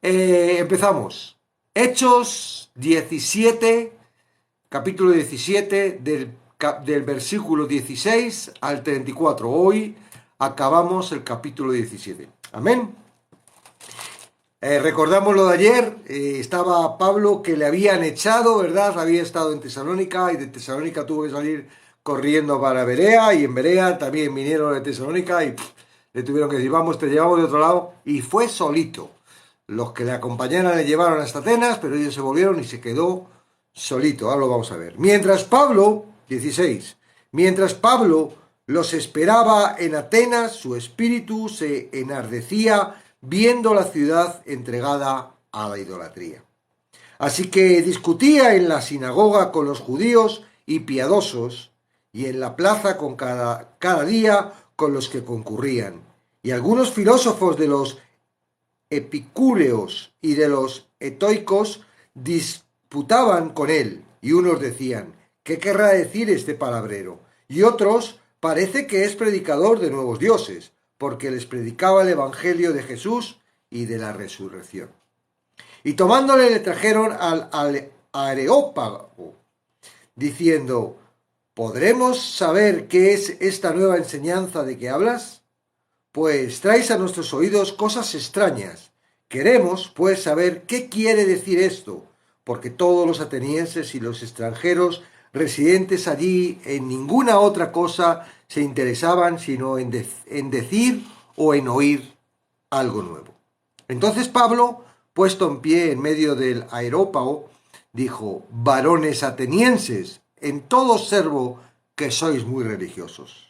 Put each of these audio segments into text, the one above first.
Empezamos. Hechos 17, capítulo 17, del versículo 16 al 34. Hoy acabamos el capítulo 17. Amén. Recordamos lo de ayer. Estaba Pablo que le habían echado, ¿verdad? Había estado en Tesalónica y de Tesalónica tuvo que salir corriendo para Berea, y en Berea también vinieron de Tesalónica y le tuvieron que decir, vamos, te llevamos de otro lado, y fue solito. Los que le acompañaron le llevaron hasta Atenas, pero ellos se volvieron y se quedó solito. Ahora lo vamos a ver. Mientras Pablo los esperaba en Atenas, su espíritu se enardecía viendo la ciudad entregada a la idolatría. Así que discutía en la sinagoga con los judíos y piadosos, y en la plaza con cada día con los que concurrían. Y algunos filósofos de los epicúreos y de los estoicos disputaban con él, y unos decían, ¿qué querrá decir este palabrero? Y otros, parece que es predicador de nuevos dioses, porque les predicaba el evangelio de Jesús y de la resurrección. Y tomándole le trajeron al Areópago, diciendo, ¿podremos saber qué es esta nueva enseñanza de que hablas? Pues traes a nuestros oídos cosas extrañas. Queremos, pues, saber qué quiere decir esto, porque todos los atenienses y los extranjeros residentes allí en ninguna otra cosa se interesaban sino en decir o en oír algo nuevo. Entonces Pablo, puesto en pie en medio del Areópago, dijo, varones atenienses, en todo observo que sois muy religiosos.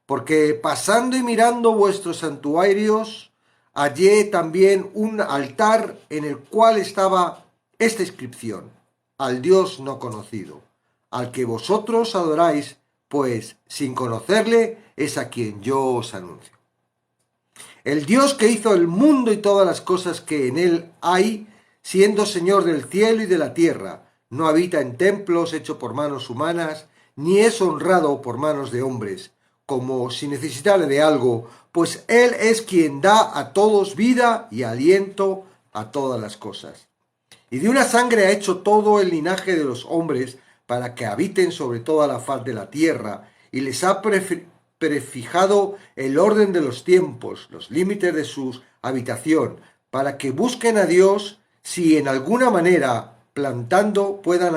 Porque pasando y mirando vuestros santuarios, hallé también un altar en el cual estaba esta inscripción, al Dios no conocido, al que vosotros adoráis, pues sin conocerle es a quien yo os anuncio. El Dios que hizo el mundo y todas las cosas que en él hay, siendo Señor del cielo y de la tierra, no habita en templos hechos por manos humanas, ni es honrado por manos de hombres, como si necesitara de algo, pues Él es quien da a todos vida y aliento a todas las cosas. Y de una sangre ha hecho todo el linaje de los hombres para que habiten sobre toda la faz de la tierra, y les ha prefijado el orden de los tiempos, los límites de su habitación, para que busquen a Dios si en alguna manera palpando puedan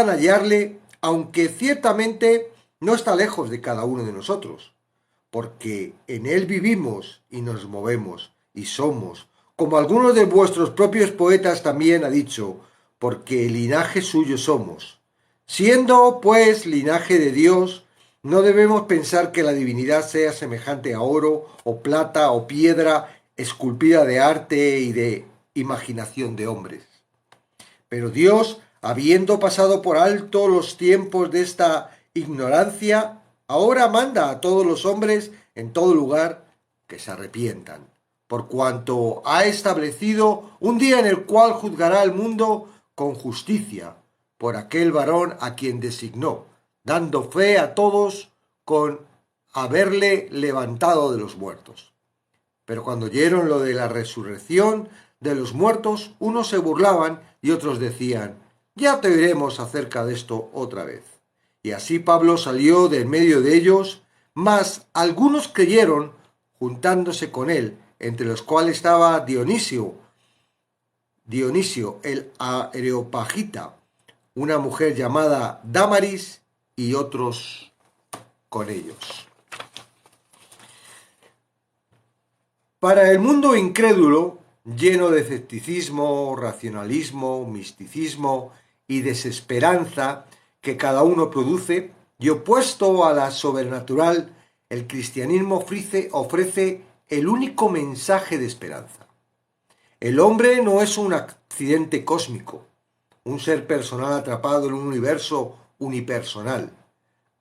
hallarle, aunque ciertamente no está lejos de cada uno de nosotros, porque en él vivimos y nos movemos y somos, como algunos de vuestros propios poetas también ha dicho, porque linaje suyo somos. Siendo, pues, linaje de Dios, no debemos pensar que la divinidad sea semejante a oro o plata o piedra esculpida de arte y de imaginación de hombres. Pero Dios, habiendo pasado por alto los tiempos de esta ignorancia, ahora manda a todos los hombres en todo lugar que se arrepientan, por cuanto ha establecido un día en el cual juzgará al mundo con justicia por aquel varón a quien designó, dando fe a todos con haberle levantado de los muertos. Pero cuando oyeron lo de la resurrección de los muertos, unos se burlaban y otros decían, ya te oiremos acerca de esto otra vez. Y así Pablo salió de en medio de ellos, mas algunos creyeron juntándose con él, entre los cuales estaba Dionisio el Areopagita, una mujer llamada Dámaris y otros con ellos. Para el mundo incrédulo, lleno de escepticismo, racionalismo, misticismo y desesperanza que cada uno produce, y opuesto a la sobrenatural, el cristianismo ofrece el único mensaje de esperanza. El hombre no es un accidente cósmico, un ser personal atrapado en un universo unipersonal.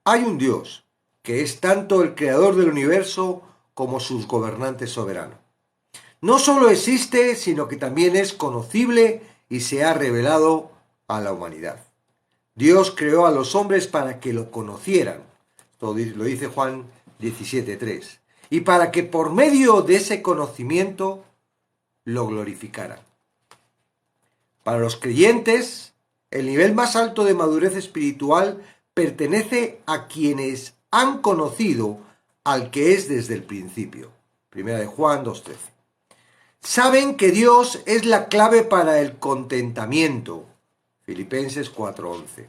Hay un Dios, que es tanto el creador del universo como sus gobernantes soberanos. No solo existe, sino que también es conocible y se ha revelado a la humanidad. Dios creó a los hombres para que lo conocieran. Esto lo dice Juan 17:3. Y para que por medio de ese conocimiento lo glorificaran. Para los creyentes, el nivel más alto de madurez espiritual pertenece a quienes han conocido al que es desde el principio. Primera de Juan 2:13. Saben que Dios es la clave para el contentamiento. Filipenses 4:11.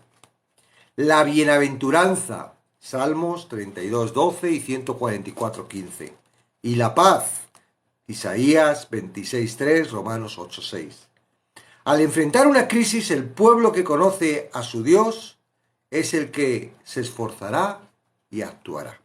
La bienaventuranza. Salmos 32:12 y 144:15. Y la paz. Isaías 26:3, Romanos 8:6. Al enfrentar una crisis, el pueblo que conoce a su Dios es el que se esforzará y actuará.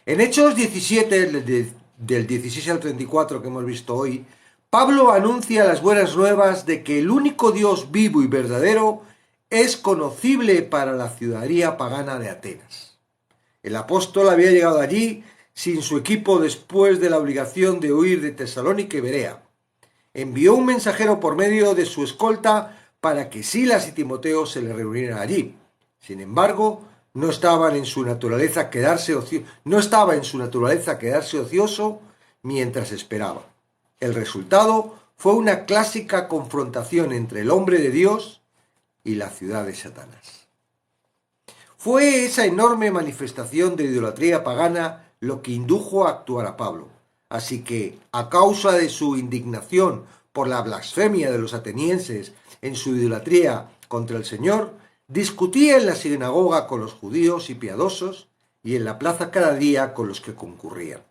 En Hechos 17, del 16 al 34 que hemos visto hoy, Pablo anuncia las buenas nuevas de que el único Dios vivo y verdadero es conocible para la ciudadanía pagana de Atenas. El apóstol había llegado allí sin su equipo después de la obligación de huir de Tesalónica y Berea. Envió un mensajero por medio de su escolta para que Silas y Timoteo se le reunieran allí. Sin embargo, no estaba en su naturaleza quedarse ocioso mientras esperaba. El resultado fue una clásica confrontación entre el hombre de Dios y la ciudad de Satanás. Fue esa enorme manifestación de idolatría pagana lo que indujo a actuar a Pablo. Así que, a causa de su indignación por la blasfemia de los atenienses en su idolatría contra el Señor, discutía en la sinagoga con los judíos y piadosos y en la plaza cada día con los que concurrían.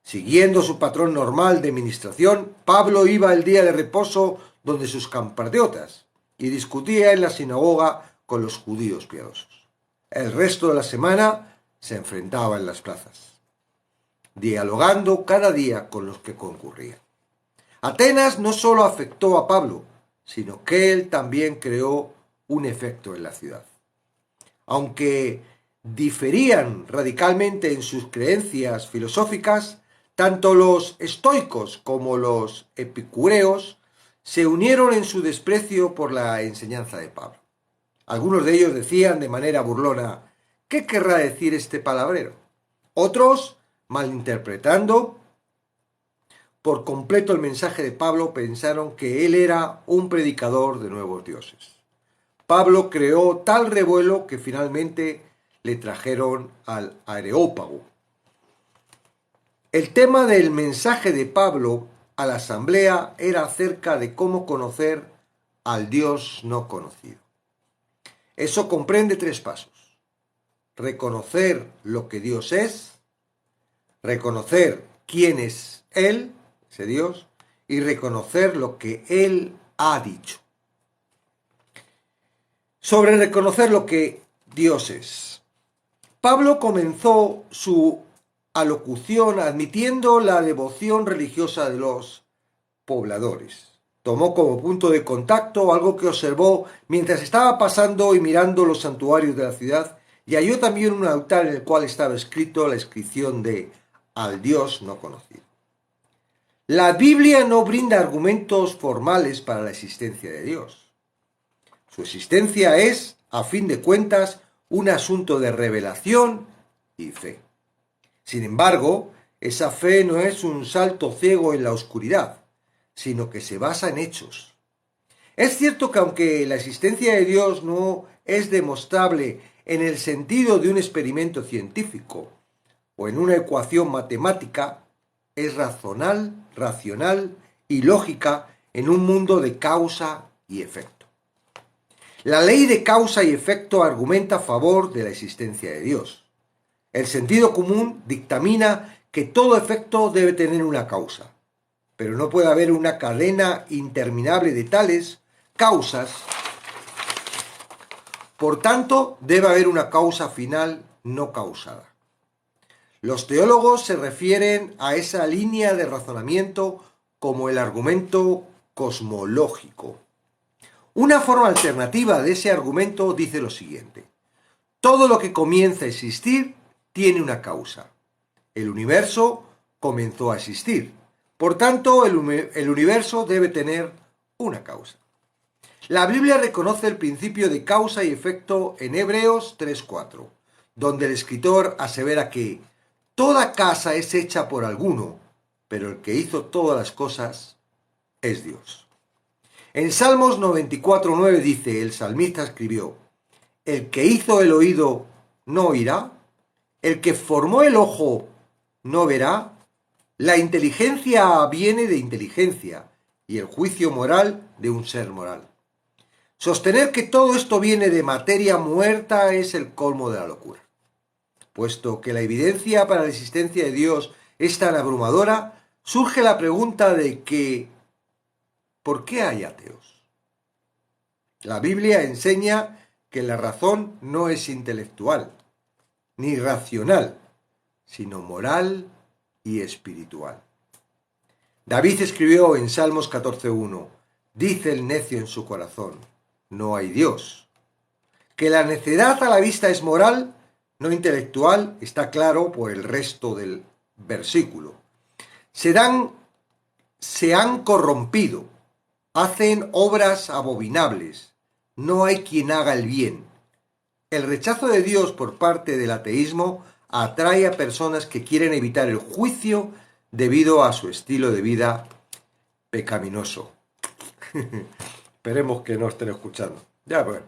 Siguiendo su patrón normal de ministración, Pablo iba el día de reposo donde sus compatriotas y discutía en la sinagoga con los judíos piadosos. El resto de la semana se enfrentaba en las plazas, dialogando cada día con los que concurrían. Atenas no solo afectó a Pablo, sino que él también creó un efecto en la ciudad. Aunque diferían radicalmente en sus creencias filosóficas, tanto los estoicos como los epicureos se unieron en su desprecio por la enseñanza de Pablo. Algunos de ellos decían de manera burlona: ¿qué querrá decir este palabrero? Otros, malinterpretando por completo el mensaje de Pablo, pensaron que él era un predicador de nuevos dioses. Pablo creó tal revuelo que finalmente le trajeron al Areópago. El tema del mensaje de Pablo a la asamblea era acerca de cómo conocer al Dios no conocido. Eso comprende 3 pasos: reconocer lo que Dios es, reconocer quién es Él, ese Dios, y reconocer lo que Él ha dicho. Sobre reconocer lo que Dios es. Pablo comenzó su alocución admitiendo la devoción religiosa de los pobladores. Tomó como punto de contacto algo que observó mientras estaba pasando y mirando los santuarios de la ciudad, y halló también un altar en el cual estaba escrito la inscripción de al Dios no conocido. La Biblia no brinda argumentos formales para la existencia de Dios. Su existencia es, a fin de cuentas, un asunto de revelación y fe. Sin embargo, esa fe no es un salto ciego en la oscuridad, sino que se basa en hechos. Es cierto que aunque la existencia de Dios no es demostrable en el sentido de un experimento científico o en una ecuación matemática, es racional y lógica en un mundo de causa y efecto. La ley de causa y efecto argumenta a favor de la existencia de Dios. El sentido común dictamina que todo efecto debe tener una causa, pero no puede haber una cadena interminable de tales causas. Por tanto, debe haber una causa final no causada. Los teólogos se refieren a esa línea de razonamiento como el argumento cosmológico. Una forma alternativa de ese argumento dice lo siguiente: todo lo que comienza a existir tiene una causa. El universo comenzó a existir. Por tanto, el universo debe tener una causa. La Biblia reconoce el principio de causa y efecto en Hebreos 3:4, donde el escritor asevera que toda casa es hecha por alguno, pero el que hizo todas las cosas es Dios. En Salmos 94:9 dice, el salmista escribió, el que hizo el oído no oirá, el que formó el ojo no verá, la inteligencia viene de inteligencia y el juicio moral de un ser moral. Sostener que todo esto viene de materia muerta es el colmo de la locura. Puesto que la evidencia para la existencia de Dios es tan abrumadora, surge la pregunta de que ¿por qué hay ateos? La Biblia enseña que la razón no es intelectual, ni racional, sino moral y espiritual. David escribió en Salmos 14:1, dice el necio en su corazón, no hay Dios. Que la necedad a la vista es moral, no intelectual, está claro por el resto del versículo. Se han corrompido, hacen obras abominables, no hay quien haga el bien. El rechazo de Dios por parte del ateísmo atrae a personas que quieren evitar el juicio debido a su estilo de vida pecaminoso. Esperemos que no estén escuchando. Ya, bueno.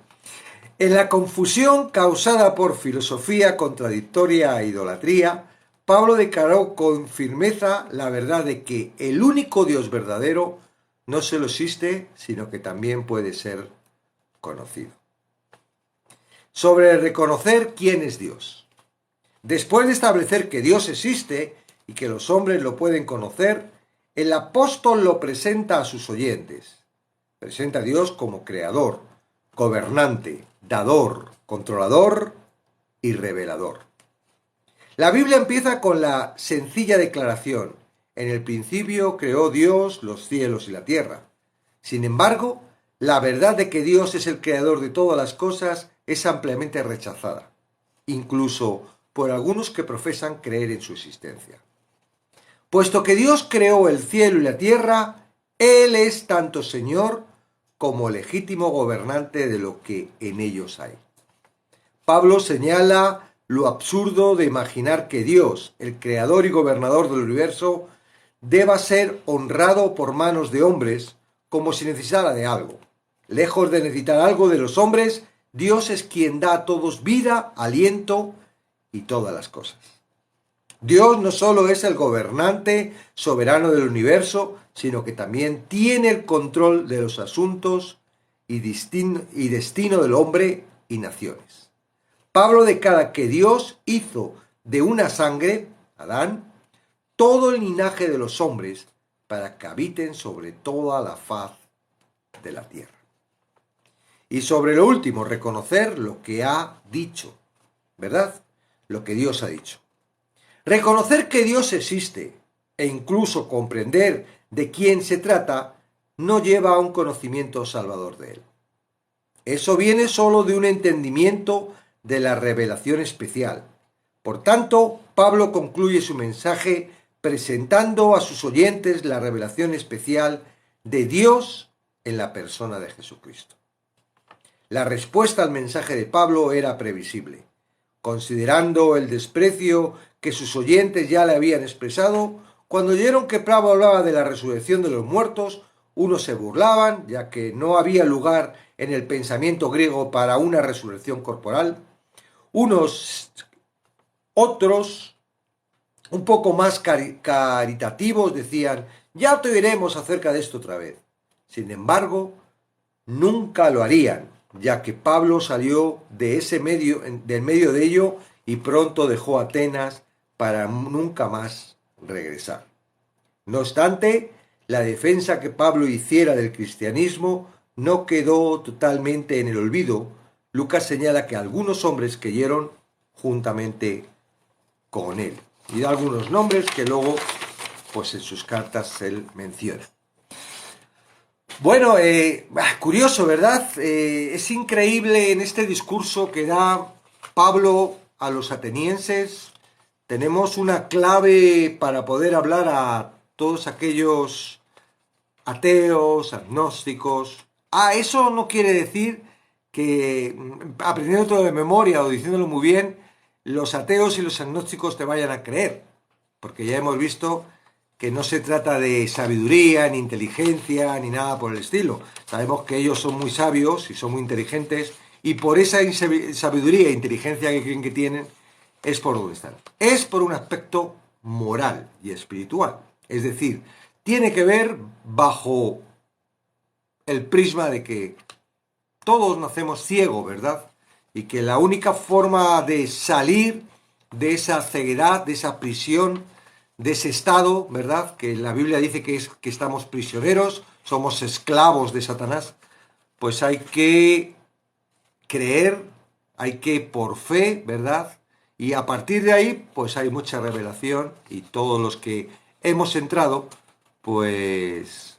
En la confusión causada por filosofía contradictoria e idolatría, Pablo declaró con firmeza la verdad de que el único Dios verdadero no solo existe, sino que también puede ser conocido. Sobre reconocer quién es Dios. Después de establecer que Dios existe y que los hombres lo pueden conocer, el apóstol lo presenta a sus oyentes. Presenta a Dios como creador, gobernante, dador, controlador y revelador. La Biblia empieza con la sencilla declaración: en el principio creó Dios los cielos y la tierra. Sin embargo, la verdad de que Dios es el creador de todas las cosas es ampliamente rechazada, incluso por algunos que profesan creer en su existencia. Puesto que Dios creó el cielo y la tierra, Él es tanto Señor como legítimo gobernante de lo que en ellos hay. Pablo señala lo absurdo de imaginar que Dios, el creador y gobernador del universo, deba ser honrado por manos de hombres como si necesitara de algo. Lejos de necesitar algo de los hombres, Dios es quien da a todos vida, aliento y todas las cosas. Dios no solo es el gobernante soberano del universo, sino que también tiene el control de los asuntos y destino del hombre y naciones. Pablo declara que Dios hizo de una sangre, Adán, todo el linaje de los hombres para que habiten sobre toda la faz de la tierra. Y sobre lo último, reconocer lo que ha dicho, ¿verdad? Lo que Dios ha dicho. Reconocer que Dios existe e incluso comprender de quién se trata no lleva a un conocimiento salvador de él. Eso viene solo de un entendimiento de la revelación especial. Por tanto, Pablo concluye su mensaje presentando a sus oyentes la revelación especial de Dios en la persona de Jesucristo. La respuesta al mensaje de Pablo era previsible. Considerando el desprecio que sus oyentes ya le habían expresado, cuando oyeron que Pablo hablaba de la resurrección de los muertos, unos se burlaban, ya que no había lugar en el pensamiento griego para una resurrección corporal. Otros, un poco más caritativos, decían, ya te oiremos acerca de esto otra vez. Sin embargo, nunca lo harían, ya que Pablo salió del medio de ello y pronto dejó Atenas para nunca más regresar. No obstante, la defensa que Pablo hiciera del cristianismo no quedó totalmente en el olvido. Lucas señala que algunos hombres creyeron juntamente con él. Y da algunos nombres que luego, pues en sus cartas él menciona. Bueno, curioso, ¿verdad? Es increíble en este discurso que da Pablo a los atenienses. Tenemos una clave para poder hablar a todos aquellos ateos, agnósticos. Eso no quiere decir que aprendiendo todo de memoria o diciéndolo muy bien, los ateos y los agnósticos te vayan a creer, porque ya hemos visto que no se trata de sabiduría, ni inteligencia, ni nada por el estilo. Sabemos que ellos son muy sabios y son muy inteligentes, y por esa sabiduría e inteligencia que creen que tienen, es por donde están. Es por un aspecto moral y espiritual. Es decir, tiene que ver bajo el prisma de que todos nacemos ciegos, ¿verdad? Y que la única forma de salir de esa ceguedad, de esa prisión, de ese estado, ¿verdad? Que la Biblia dice que es que estamos prisioneros, somos esclavos de Satanás, pues hay que creer, hay que por fe, ¿verdad? Y a partir de ahí, pues hay mucha revelación y todos los que hemos entrado, pues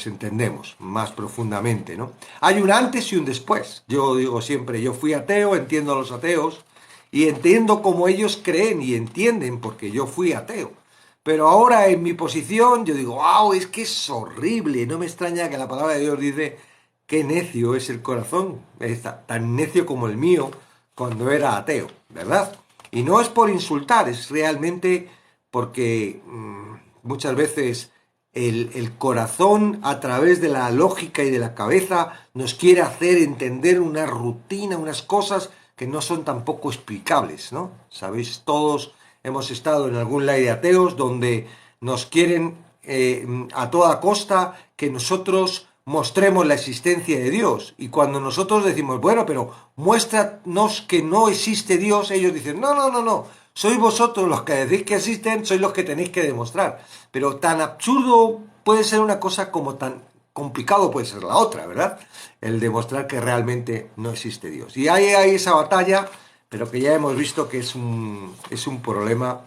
entendemos más profundamente, ¿no? Hay un antes y un después. Yo digo siempre, yo fui ateo, entiendo a los ateos y entiendo cómo ellos creen y entienden porque yo fui ateo. Pero ahora en mi posición yo digo, wow, es que es horrible. No me extraña que la palabra de Dios dice, qué necio es el corazón, es tan necio como el mío cuando era ateo, ¿verdad? Y no es por insultar, es realmente porque muchas veces el corazón, a través de la lógica y de la cabeza, nos quiere hacer entender una rutina, unas cosas que no son tampoco explicables, ¿no? Sabéis, todos hemos estado en algún live de ateos donde nos quieren a toda costa que nosotros mostremos la existencia de Dios. Y cuando nosotros decimos, bueno, pero muéstranos que no existe Dios, ellos dicen, no, no, no, no. Sois vosotros los que decís que existen, sois los que tenéis que demostrar. Pero tan absurdo puede ser una cosa como tan complicado puede ser la otra, ¿verdad? El demostrar que realmente no existe Dios. Y hay esa batalla, pero que ya hemos visto que es un problema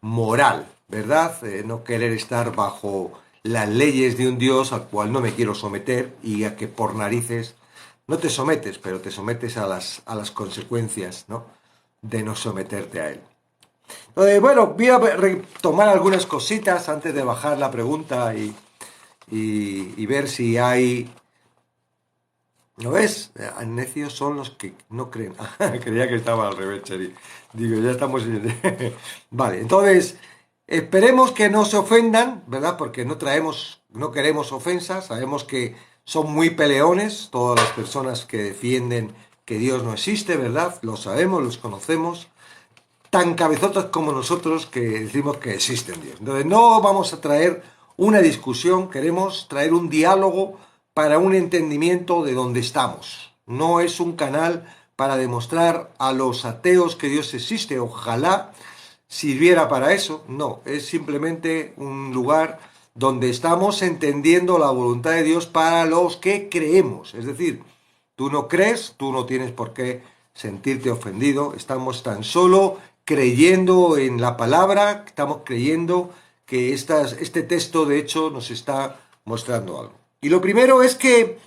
moral, ¿verdad? No querer estar bajo las leyes de un Dios al cual no me quiero someter y a que por narices no te sometes, pero te sometes a las consecuencias, ¿no? De no someterte a él. Bueno, voy a retomar algunas cositas antes de bajar la pregunta y ver si hay... ¿No ves? Necios son los que no creen. Creía que estaba al revés, Cheri. Digo, ya estamos en... Vale, entonces, esperemos que no se ofendan, ¿verdad? Porque no queremos ofensas. Sabemos que son muy peleones todas las personas que defienden que Dios no existe, ¿verdad? Lo sabemos, los conocemos. Tan cabezotas como nosotros que decimos que existe un Dios. Entonces no vamos a traer una discusión, queremos traer un diálogo para un entendimiento de dónde estamos. No es un canal para demostrar a los ateos que Dios existe, ojalá sirviera para eso, no, es simplemente un lugar donde estamos entendiendo la voluntad de Dios para los que creemos, es decir, tú no crees, tú no tienes por qué sentirte ofendido, estamos tan solo creyendo en la palabra, estamos creyendo que este texto de hecho nos está mostrando algo. Y lo primero es que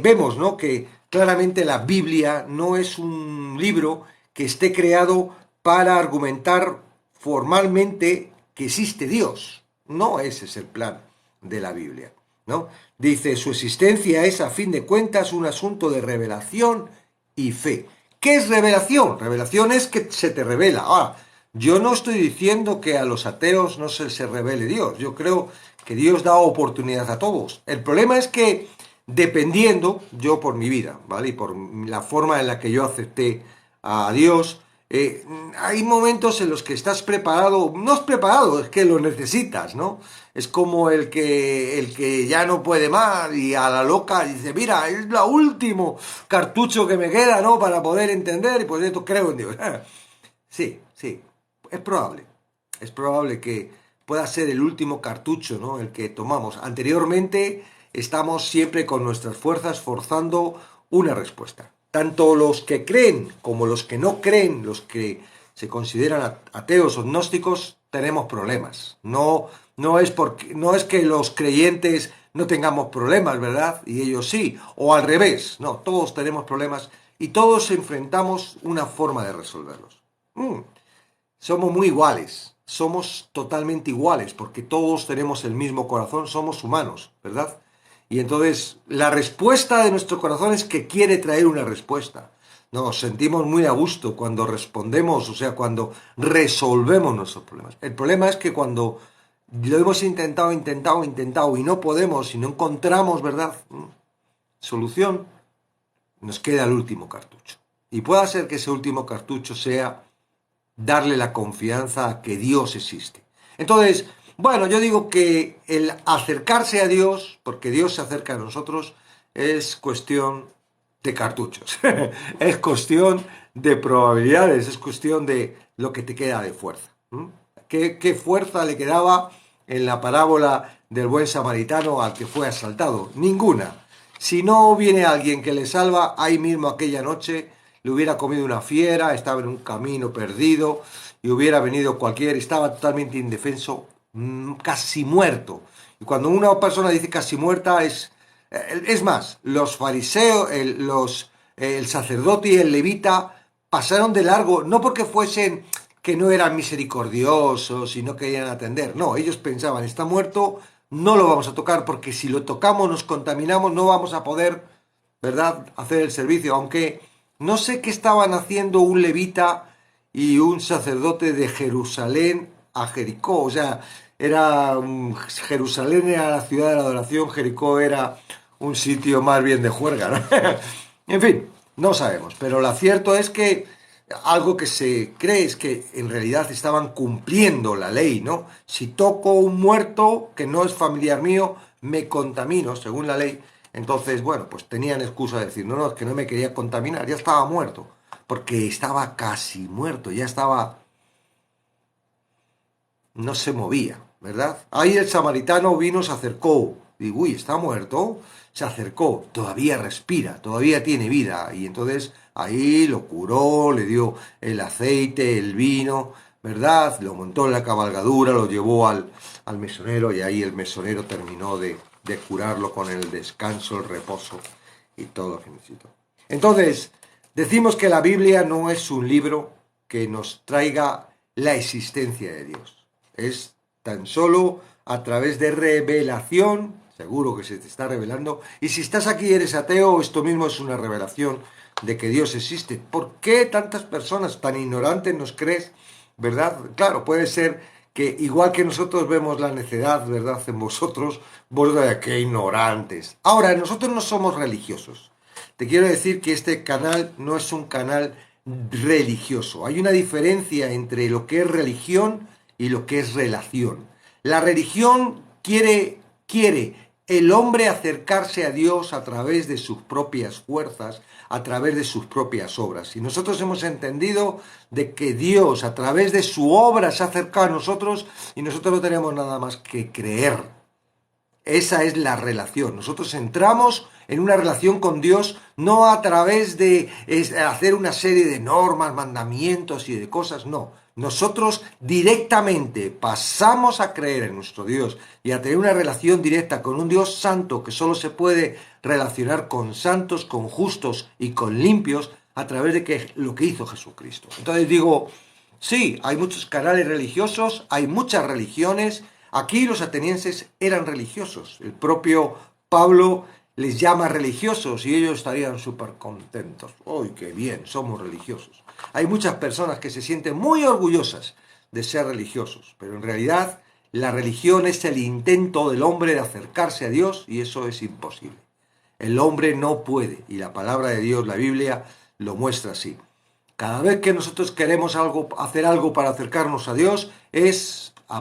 vemos, ¿no?, que claramente la Biblia no es un libro que esté creado para argumentar formalmente que existe Dios. No ese es el plan de la Biblia, ¿no? Dice, su existencia es a fin de cuentas un asunto de revelación y fe. ¿Qué es revelación? Revelación es que se te revela. Ahora, yo no estoy diciendo que a los ateos no se revele Dios. Yo creo que Dios da oportunidad a todos. El problema es que, dependiendo, yo por mi vida, ¿vale? Y por la forma en la que yo acepté a Dios, hay momentos en los que estás preparado, no es preparado, es que lo necesitas, ¿no? Es como el que ya no puede más y a la loca dice, mira, es el último cartucho que me queda, ¿no?, para poder entender y por esto creo en Dios. Sí, sí, es probable. Es probable que pueda ser el último cartucho, ¿no?, el que tomamos. Anteriormente estamos siempre con nuestras fuerzas forzando una respuesta. Tanto los que creen como los que no creen, los que se consideran ateos o gnósticos, tenemos problemas. No es que los creyentes no tengamos problemas, ¿verdad? Y ellos sí. O al revés. No, todos tenemos problemas y todos enfrentamos una forma de resolverlos. Somos muy iguales. Somos totalmente iguales porque todos tenemos el mismo corazón. Somos humanos, ¿verdad? Y entonces la respuesta de nuestro corazón es que quiere traer una respuesta. Nos sentimos muy a gusto cuando respondemos, o sea, cuando resolvemos nuestros problemas. El problema es que cuando lo hemos intentado y no podemos y no encontramos, ¿verdad? Solución, nos queda el último cartucho. Y puede ser que ese último cartucho sea darle la confianza a que Dios existe. Entonces, bueno, yo digo que el acercarse a Dios, porque Dios se acerca a nosotros, es cuestión de cartuchos. Es cuestión de probabilidades, es cuestión de lo que te queda de fuerza. ¿Qué fuerza le quedaba en la parábola del buen samaritano al que fue asaltado? Ninguna. Si no viene alguien que le salva, ahí mismo aquella noche le hubiera comido una fiera, estaba en un camino perdido y hubiera venido cualquiera, estaba totalmente indefenso, casi muerto. Y cuando una persona dice casi muerta es más, los fariseos, el sacerdote y el levita pasaron de largo, no porque fuesen que no eran misericordiosos y no querían atender, no, ellos pensaban, está muerto, no lo vamos a tocar porque si lo tocamos nos contaminamos, no vamos a poder, ¿verdad?, hacer el servicio, aunque no sé qué estaban haciendo un levita y un sacerdote de Jerusalén a Jericó, o sea, Jerusalén era la ciudad de la adoración, Jericó era un sitio más bien de juerga, ¿no? En fin, no sabemos, pero lo cierto es que algo que se cree es que en realidad estaban cumpliendo la ley, ¿no? Si toco un muerto que no es familiar mío, me contamino, según la ley. Entonces, bueno, pues tenían excusa de decir, no, no, es que no me quería contaminar, ya estaba muerto, porque estaba casi muerto, ya estaba, no se movía, ¿verdad? Ahí el samaritano vino, se acercó, digo, uy, está muerto, se acercó, todavía respira, todavía tiene vida, y entonces ahí lo curó, le dio el aceite, el vino, ¿verdad? Lo montó en la cabalgadura, lo llevó al mesonero, y ahí el mesonero terminó de curarlo con el descanso, el reposo y todo lo que necesitó. Entonces, decimos que la Biblia no es un libro que nos traiga la existencia de Dios. Es tan solo a través de revelación, seguro que se te está revelando, y si estás aquí y eres ateo, esto mismo es una revelación de que Dios existe. ¿Por qué tantas personas tan ignorantes nos crees, verdad? Claro, puede ser que igual que nosotros vemos la necedad, ¿verdad?, en vosotros, qué ignorantes. Ahora, nosotros no somos religiosos. Te quiero decir que este canal no es un canal religioso. Hay una diferencia entre lo que es religión y lo que es relación. La religión quiere el hombre acercarse a Dios a través de sus propias fuerzas, a través de sus propias obras. Y nosotros hemos entendido de que Dios a través de su obra se ha acercado a nosotros y nosotros no tenemos nada más que creer. Esa es la relación. Nosotros entramos en una relación con Dios no a través de hacer una serie de normas, mandamientos y de cosas, no. Nosotros directamente pasamos a creer en nuestro Dios y a tener una relación directa con un Dios santo que solo se puede relacionar con santos, con justos y con limpios a través de lo que hizo Jesucristo. Entonces digo, sí, hay muchos canales religiosos, hay muchas religiones. Aquí los atenienses eran religiosos. El propio Pablo les llama religiosos y ellos estarían súper contentos. ¡Uy, qué bien! Somos religiosos. Hay muchas personas que se sienten muy orgullosas de ser religiosos, pero en realidad la religión es el intento del hombre de acercarse a Dios y eso es imposible. El hombre no puede y la palabra de Dios, la Biblia, lo muestra así. Cada vez que nosotros queremos hacer algo para acercarnos a Dios,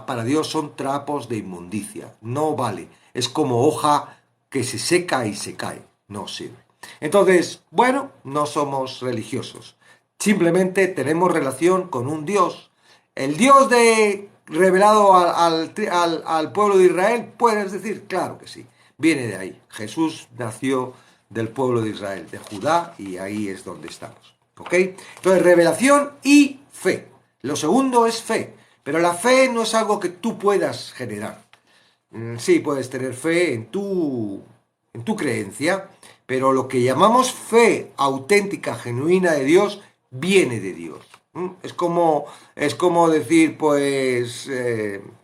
para Dios son trapos de inmundicia. No vale. Es como hoja que se seca y se cae. No sirve. Entonces, bueno, no somos religiosos. Simplemente tenemos relación con un Dios. El Dios revelado al pueblo de Israel, ¿puedes decir? Claro que sí. Viene de ahí. Jesús nació del pueblo de Israel, de Judá, y ahí es donde estamos. ¿Ok? Entonces, revelación y fe. Lo segundo es fe. Pero la fe no es algo que tú puedas generar. Sí, puedes tener fe en tu creencia, pero lo que llamamos fe auténtica, genuina de Dios, viene de Dios. Es como decir, pues,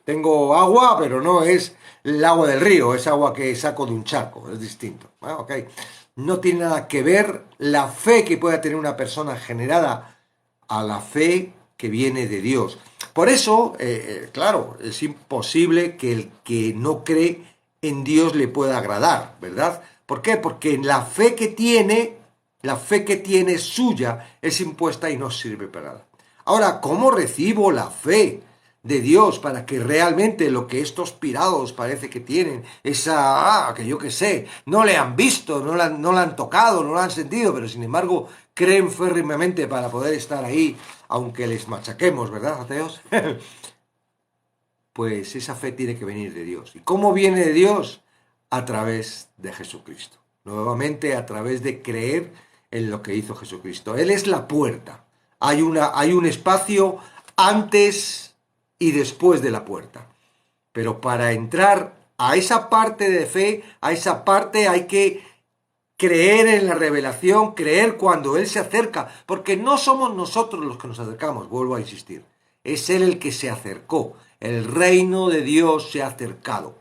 tengo agua, pero no es el agua del río, es agua que saco de un charco, es distinto. Ok. No tiene nada que ver la fe que pueda tener una persona generada a la fe que viene de Dios. Por eso, claro, es imposible que el que no cree en Dios le pueda agradar, ¿verdad? ¿Por qué? Porque la fe que tiene suya es impuesta y no sirve para nada. Ahora, ¿cómo recibo la fe de Dios para que realmente lo que estos pirados parece que tienen, que yo qué sé, no le han visto, no la han tocado, no la han sentido, pero sin embargo creen férrimamente para poder estar ahí, aunque les machaquemos, ¿verdad, ateos? Pues esa fe tiene que venir de Dios. ¿Y cómo viene de Dios? A través de Jesucristo. Nuevamente, a través de creer en lo que hizo Jesucristo. Él es la puerta. Hay un espacio antes y después de la puerta. Pero para entrar a esa parte de fe, a esa parte hay que creer en la revelación, creer cuando Él se acerca, porque no somos nosotros los que nos acercamos, vuelvo a insistir. Es Él el que se acercó. El reino de Dios se ha acercado.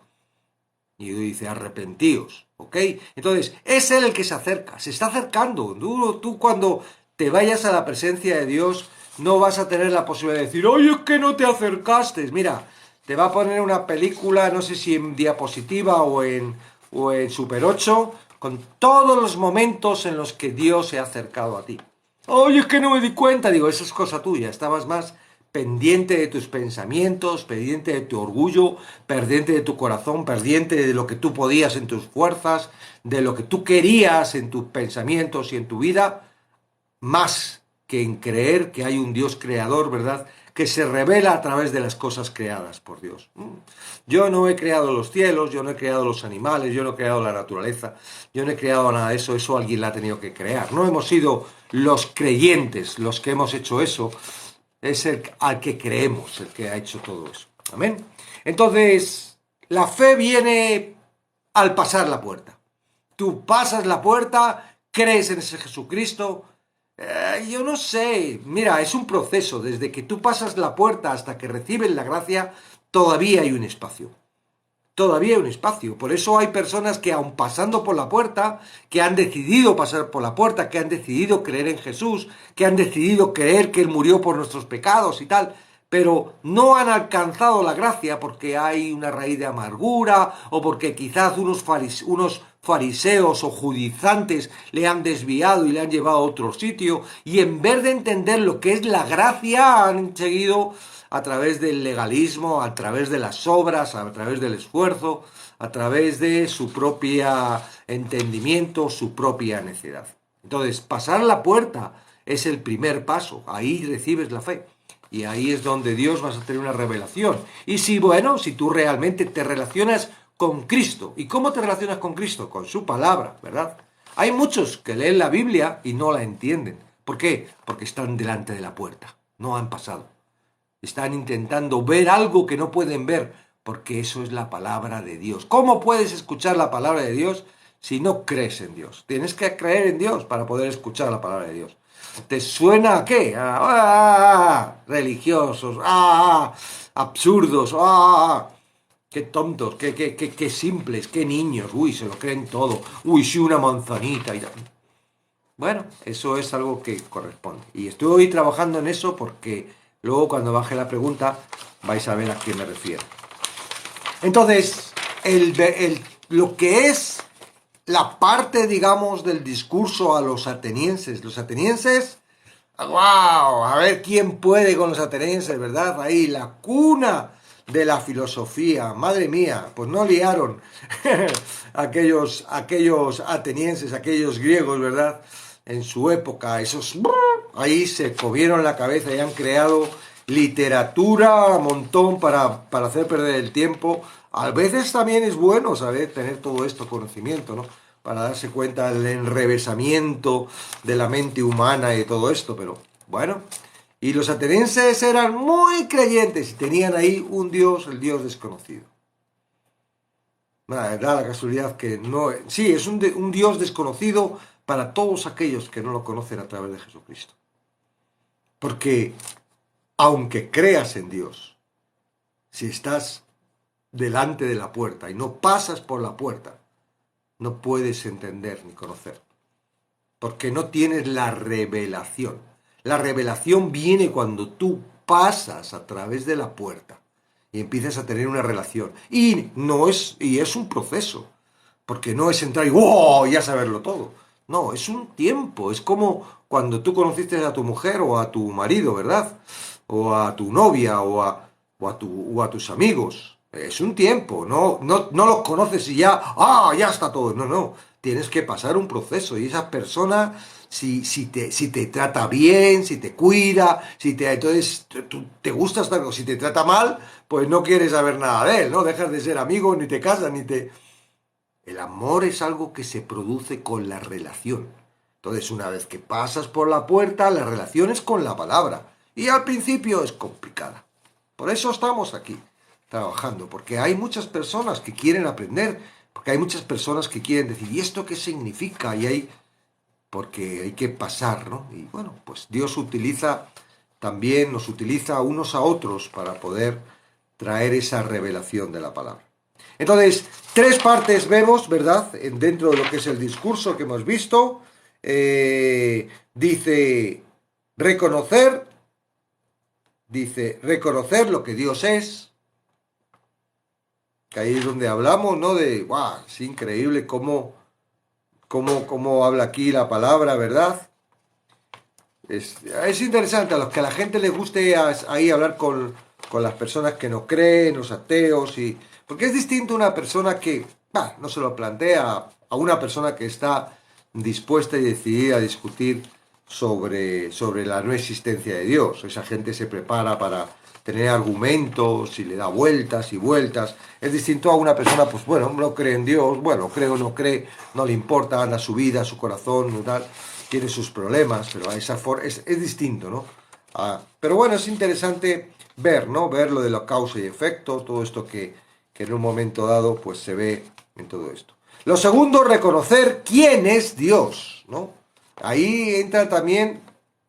Y dice, arrepentíos, ¿ok? Entonces, es Él el que se acerca, se está acercando. Tú cuando te vayas a la presencia de Dios, no vas a tener la posibilidad de decir, oye, es que no te acercaste. Mira, te va a poner una película, no sé si en diapositiva o en Super 8, con todos los momentos en los que Dios se ha acercado a ti. Oye, es que no me di cuenta. Digo, eso es cosa tuya, estabas más pendiente de tus pensamientos, pendiente de tu orgullo, pendiente de tu corazón, pendiente de lo que tú podías en tus fuerzas, de lo que tú querías en tus pensamientos y en tu vida, más que en creer que hay un Dios creador, ¿verdad? Que se revela a través de las cosas creadas por Dios. Yo no he creado los cielos, yo no he creado los animales, yo no he creado la naturaleza, yo no he creado nada de eso, eso alguien la ha tenido que crear. No hemos sido los creyentes los que hemos hecho eso, es el al que creemos, el que ha hecho todo eso. Amén. Entonces, la fe viene al pasar la puerta. Tú pasas la puerta, crees en ese Jesucristo. Yo no sé, mira, es un proceso. Desde que tú pasas la puerta hasta que recibes la gracia, todavía hay un espacio. Todavía hay un espacio. Por eso hay personas que aun pasando por la puerta, que han decidido pasar por la puerta, que han decidido creer en Jesús, que han decidido creer que Él murió por nuestros pecados y tal, pero no han alcanzado la gracia porque hay una raíz de amargura o porque quizás unos fariseos o judizantes le han desviado y le han llevado a otro sitio y en vez de entender lo que es la gracia han seguido a través del legalismo, a través de las obras, a través del esfuerzo, a través de su propia entendimiento, su propia necedad. Entonces, pasar la puerta es el primer paso, ahí recibes la fe. Y ahí es donde Dios vas a tener una revelación. Y si tú realmente te relacionas con Cristo. ¿Y cómo te relacionas con Cristo? Con su palabra, ¿verdad? Hay muchos que leen la Biblia y no la entienden. ¿Por qué? Porque están delante de la puerta, no han pasado. Están intentando ver algo que no pueden ver, porque eso es la palabra de Dios. ¿Cómo puedes escuchar la palabra de Dios si no crees en Dios? Tienes que creer en Dios para poder escuchar la palabra de Dios. ¿Te suena a qué? Religiosos, absurdos, qué tontos, qué simples, qué niños, uy, se lo creen todo, uy, sí, una manzanita y tal. Bueno, eso es algo que corresponde. Y estoy hoy trabajando en eso porque luego cuando baje la pregunta vais a ver a qué me refiero. Entonces, lo que es la parte, digamos, del discurso a los atenienses. Los atenienses, ¡wow! A ver quién puede con los atenienses, ¿verdad? Ahí, la cuna de la filosofía. Madre mía, pues no liaron aquellos atenienses, aquellos griegos, ¿verdad? En su época, ahí se comieron la cabeza y han creado literatura a montón para hacer perder el tiempo. A veces también es bueno saber tener todo esto conocimiento, ¿no? Para darse cuenta del enrevesamiento de la mente humana y todo esto, pero bueno. Y los atenienses eran muy creyentes y tenían ahí un dios, el dios desconocido. Da la casualidad que no... Sí, es un dios desconocido para todos aquellos que no lo conocen a través de Jesucristo. Porque aunque creas en Dios, si estás delante de la puerta y no pasas por la puerta, no puedes entender ni conocer. Porque no tienes la revelación. La revelación viene cuando tú pasas a través de la puerta y empiezas a tener una relación. Y es un proceso. Porque no es entrar y ¡wow! Ya saberlo todo. No, es un tiempo. Es como cuando tú conociste a tu mujer o a tu marido, ¿verdad? O a tu novia o a tus amigos. Es un tiempo. No los conoces y ya, ya está todo. No, no. Tienes que pasar un proceso. Y esa persona, si te trata bien, si te cuida, entonces tú te gusta estar con, si te trata mal, pues no quieres saber nada de él, ¿no? Dejas de ser amigo, ni te casas, ni te... El amor es algo que se produce con la relación. Entonces, una vez que pasas por la puerta, la relación es con la palabra. Y al principio es complicada. Por eso estamos aquí, trabajando. Porque hay muchas personas que quieren aprender. Porque hay muchas personas que quieren decir, ¿y esto qué significa? Porque hay que pasar, ¿no? Y bueno, pues Dios nos utiliza unos a otros para poder traer esa revelación de la palabra. Entonces, tres partes vemos, ¿verdad? Dentro de lo que es el discurso que hemos visto. Dice reconocer, lo que Dios es, que ahí es donde hablamos, ¿no? ¡Wow! Es increíble cómo habla aquí la palabra, ¿verdad? Es interesante, a los que a la gente les guste ahí hablar con las personas que no creen, los ateos, porque es distinto una persona que no se lo plantea a una persona que está dispuesta y decidida a discutir sobre la no existencia de Dios. Esa gente se prepara para tener argumentos y le da vueltas y vueltas. Es distinto a una persona, pues bueno, no cree en Dios, bueno, cree o no cree, no le importa, anda su vida, su corazón, tal, tiene sus problemas, pero a esa forma es distinto, ¿no? Pero bueno, es interesante ver, ¿no? Ver lo de la causa y efecto, todo esto que en un momento dado, pues se ve en todo esto. Lo segundo, reconocer quién es Dios, ¿no? Ahí entra también,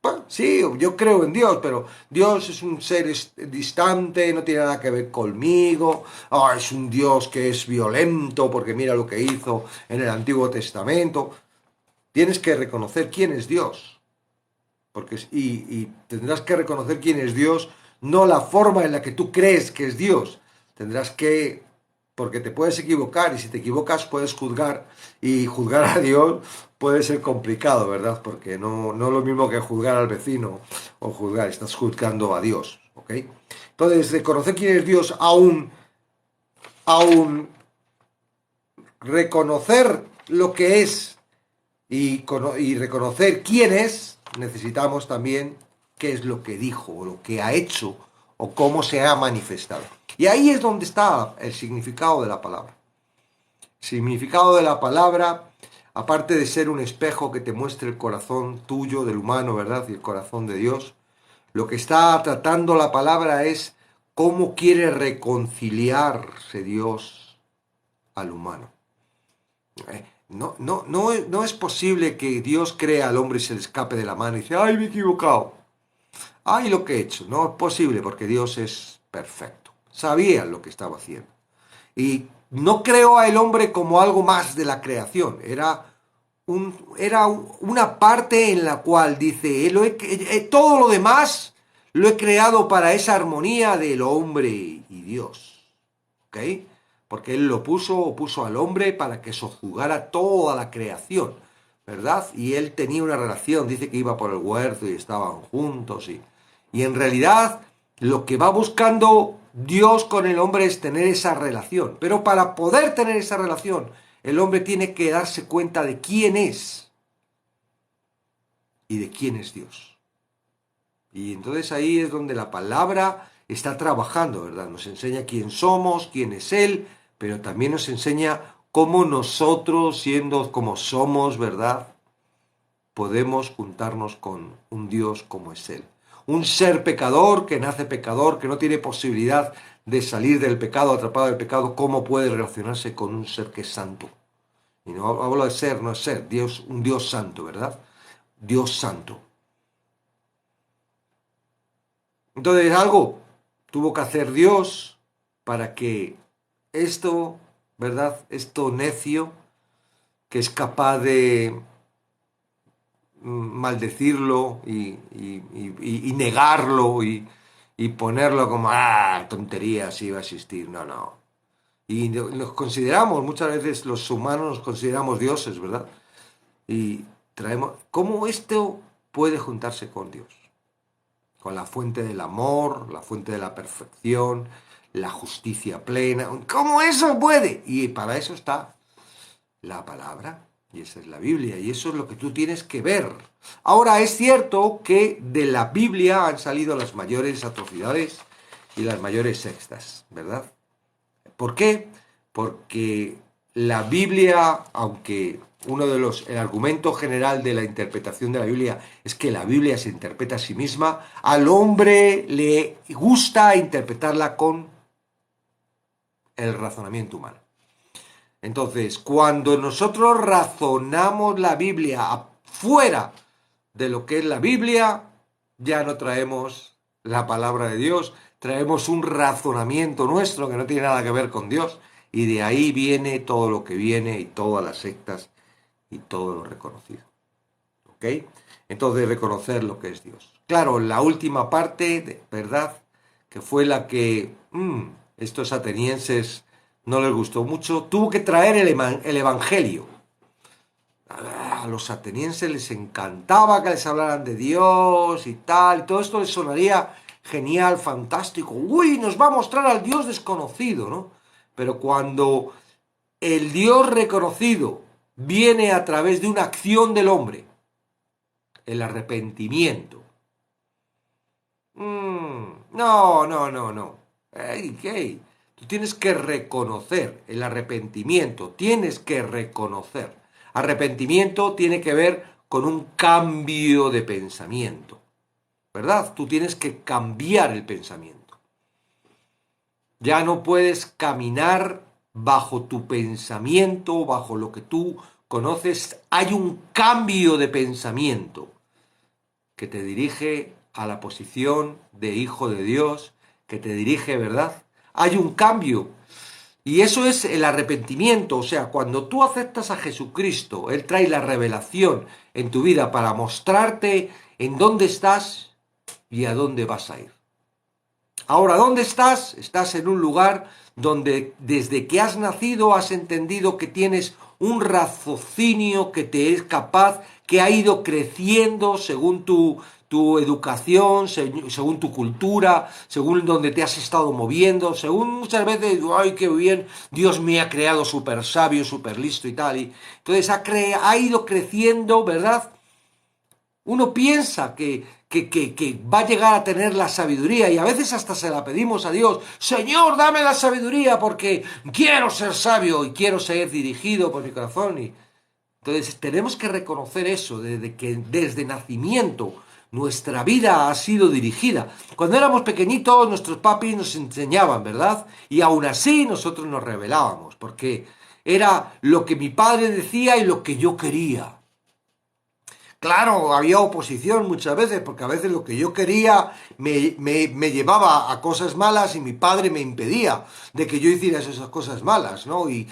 bueno, sí, yo creo en Dios, pero Dios es un ser distante, no tiene nada que ver conmigo. Es un Dios que es violento porque mira lo que hizo en el Antiguo Testamento. Tienes que reconocer quién es Dios. Y tendrás que reconocer quién es Dios, no la forma en la que tú crees que es Dios. Tendrás que, porque te puedes equivocar y si te equivocas puedes juzgar y juzgar a Dios puede ser complicado, ¿verdad? Porque no es lo mismo que juzgar al vecino o estás juzgando a Dios, ¿ok? Entonces, reconocer quién es Dios, aún reconocer lo que es y reconocer quién es, necesitamos también qué es lo que dijo, o lo que ha hecho, o cómo se ha manifestado. Y ahí es donde está el significado de la palabra. El significado de la palabra, aparte de ser un espejo que te muestre el corazón tuyo, del humano, ¿verdad? Y el corazón de Dios, lo que está tratando la palabra es cómo quiere reconciliarse Dios al humano. No es posible que Dios crea al hombre y se le escape de la mano y dice, ¡ay, me he equivocado! ¡Ay, lo que he hecho! No es posible porque Dios es perfecto. Sabía lo que estaba haciendo. Y no creó al hombre como algo más de la creación. Era una parte en la cual dice, todo lo demás lo he creado para esa armonía del hombre y Dios. ¿Ok? Porque él puso al hombre para que sojuzgara toda la creación, ¿verdad? Y él tenía una relación, dice que iba por el huerto y estaban juntos y en realidad lo que va buscando Dios con el hombre es tener esa relación. Pero para poder tener esa relación, el hombre tiene que darse cuenta de quién es y de quién es Dios. Y entonces ahí es donde la palabra está trabajando, ¿verdad? Nos enseña quién somos, quién es Él, pero también nos enseña cómo nosotros, siendo como somos, ¿verdad? Podemos juntarnos con un Dios como es Él. Un ser pecador, que nace pecador, que no tiene posibilidad de salir del pecado, atrapado del pecado, ¿cómo puede relacionarse con un ser que es santo? Y no hablo de ser, no es ser, Dios, un Dios santo, ¿verdad? Dios santo. Entonces algo tuvo que hacer Dios para que esto, ¿verdad? Esto necio, que es capaz de maldecirlo y negarlo y ponerlo como, tontería, si va a existir. No, no. Y nos consideramos, muchas veces los humanos nos consideramos dioses, ¿verdad? Y traemos, ¿cómo esto puede juntarse con Dios? Con la fuente del amor, la fuente de la perfección, la justicia plena. ¿Cómo eso puede? Y para eso está la palabra, y esa es la Biblia, y eso es lo que tú tienes que ver. Ahora, es cierto que de la Biblia han salido las mayores atrocidades y las mayores sextas, ¿verdad? ¿Por qué? Porque la Biblia, aunque el argumento general de la interpretación de la Biblia es que la Biblia se interpreta a sí misma, al hombre le gusta interpretarla con el razonamiento humano. Entonces, cuando nosotros razonamos la Biblia fuera de lo que es la Biblia, ya no traemos la palabra de Dios, traemos un razonamiento nuestro que no tiene nada que ver con Dios, y de ahí viene todo lo que viene y todas las sectas y todo lo reconocido. ¿Ok? Entonces, reconocer lo que es Dios. Claro, la última parte, ¿verdad? Que fue la que estos atenienses no les gustó mucho, tuvo que traer el Evangelio. A los atenienses les encantaba que les hablaran de Dios y tal, y todo esto les sonaría genial, fantástico. Uy, nos va a mostrar al Dios desconocido, ¿no? Pero cuando el Dios reconocido viene a través de una acción del hombre, el arrepentimiento. No, no, no, no. Hey. Tú tienes que reconocer el arrepentimiento, tienes que reconocer. Arrepentimiento tiene que ver con un cambio de pensamiento, ¿verdad? Tú tienes que cambiar el pensamiento. Ya no puedes caminar bajo tu pensamiento, bajo lo que tú conoces. Hay un cambio de pensamiento que te dirige a la posición de hijo de Dios, que te dirige, ¿verdad? Hay un cambio. Y eso es el arrepentimiento. O sea, cuando tú aceptas a Jesucristo, Él trae la revelación en tu vida para mostrarte en dónde estás y a dónde vas a ir. Ahora, ¿dónde estás? Estás en un lugar donde desde que has nacido has entendido que tienes un raciocinio que te es capaz, que ha ido creciendo según tu educación, según tu cultura, según donde te has estado moviendo, según muchas veces, ¡ay, qué bien! Dios me ha creado súper sabio, súper listo y tal. Y entonces ha ido creciendo, ¿verdad? Uno piensa que va a llegar a tener la sabiduría y a veces hasta se la pedimos a Dios. Señor, dame la sabiduría porque quiero ser sabio y quiero ser dirigido por mi corazón. Y entonces tenemos que reconocer eso, desde que desde nacimiento nuestra vida ha sido dirigida. Cuando éramos pequeñitos nuestros papis nos enseñaban, ¿verdad? Y aún así nosotros nos rebelábamos porque era lo que mi padre decía y lo que yo quería. Claro, había oposición muchas veces, porque a veces lo que yo quería me llevaba a cosas malas y mi padre me impedía de que yo hiciera esas cosas malas, ¿no? Y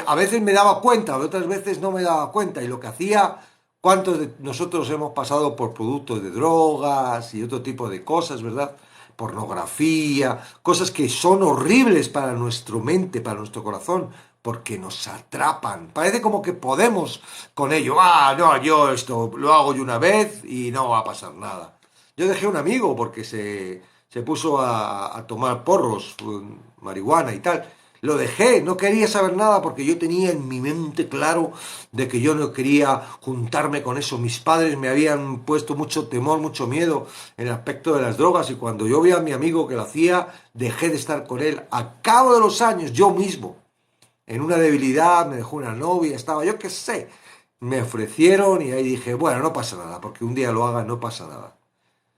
a veces me daba cuenta, otras veces no me daba cuenta, y lo que hacía, ¿cuántos de nosotros hemos pasado por productos de drogas y otro tipo de cosas, ¿verdad? Pornografía, cosas que son horribles para nuestra mente, para nuestro corazón, porque nos atrapan. Parece como que podemos con ello. No, yo esto lo hago yo una vez y no va a pasar nada. Yo dejé un amigo porque se puso a tomar porros, marihuana y tal. Lo dejé, no quería saber nada porque yo tenía en mi mente claro de que yo no quería juntarme con eso. Mis padres me habían puesto mucho temor, mucho miedo en el aspecto de las drogas y cuando yo vi a mi amigo que lo hacía, dejé de estar con él. A cabo de los años, yo mismo, en una debilidad, me dejó una novia, estaba, yo qué sé, me ofrecieron y ahí dije, bueno, no pasa nada, porque un día lo haga, no pasa nada.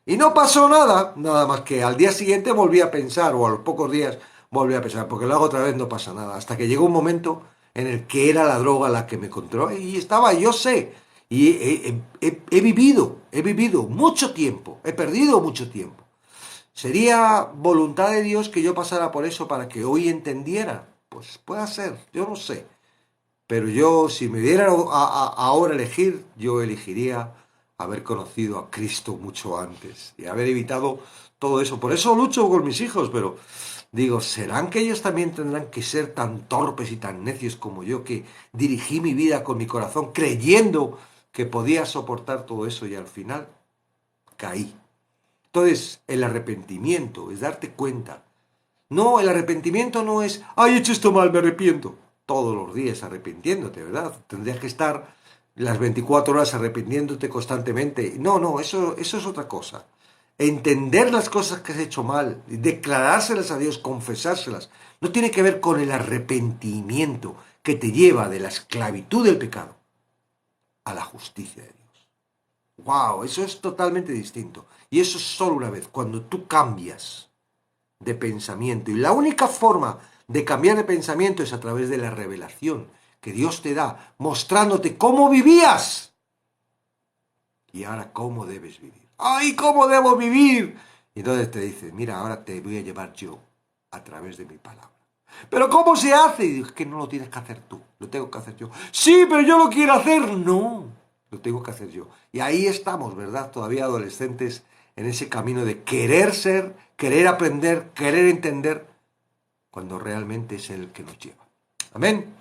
Y no pasó nada, nada más que al día siguiente volví a pensar, o a los pocos días volví a pensar, porque lo hago otra vez, no pasa nada. Hasta que llegó un momento en el que era la droga la que me controló y estaba, yo sé, y he vivido mucho tiempo, he perdido mucho tiempo. ¿Sería voluntad de Dios que yo pasara por eso para que hoy entendiera? Pues puede ser, yo no sé. Pero yo, si me dieran ahora elegir, yo elegiría haber conocido a Cristo mucho antes y haber evitado todo eso. Por eso lucho con mis hijos, pero digo, ¿serán que ellos también tendrán que ser tan torpes y tan necios como yo, que dirigí mi vida con mi corazón creyendo que podía soportar todo eso y al final caí? Entonces, el arrepentimiento es darte cuenta. No, el arrepentimiento no es, ay, he hecho esto mal, me arrepiento. Todos los días arrepintiéndote, ¿verdad? Tendrías que estar las 24 horas arrepintiéndote constantemente. No, no, eso es otra cosa. Entender las cosas que has hecho mal, declarárselas a Dios, confesárselas, no tiene que ver con el arrepentimiento que te lleva de la esclavitud del pecado a la justicia de Dios. ¡Wow! Eso es totalmente distinto. Y eso es solo una vez, cuando tú cambias de pensamiento. Y la única forma de cambiar de pensamiento es a través de la revelación que Dios te da, mostrándote cómo vivías y ahora cómo debes vivir. ¡Ay, cómo debo vivir! Y entonces te dice, mira, ahora te voy a llevar yo a través de mi palabra. ¿Pero cómo se hace? Y digo, es que no lo tienes que hacer tú, lo tengo que hacer yo. Sí, pero yo lo quiero hacer. No, lo tengo que hacer yo. Y ahí estamos, ¿verdad? Todavía adolescentes en ese camino de querer ser, querer aprender, querer entender, cuando realmente es el que nos lleva. Amén.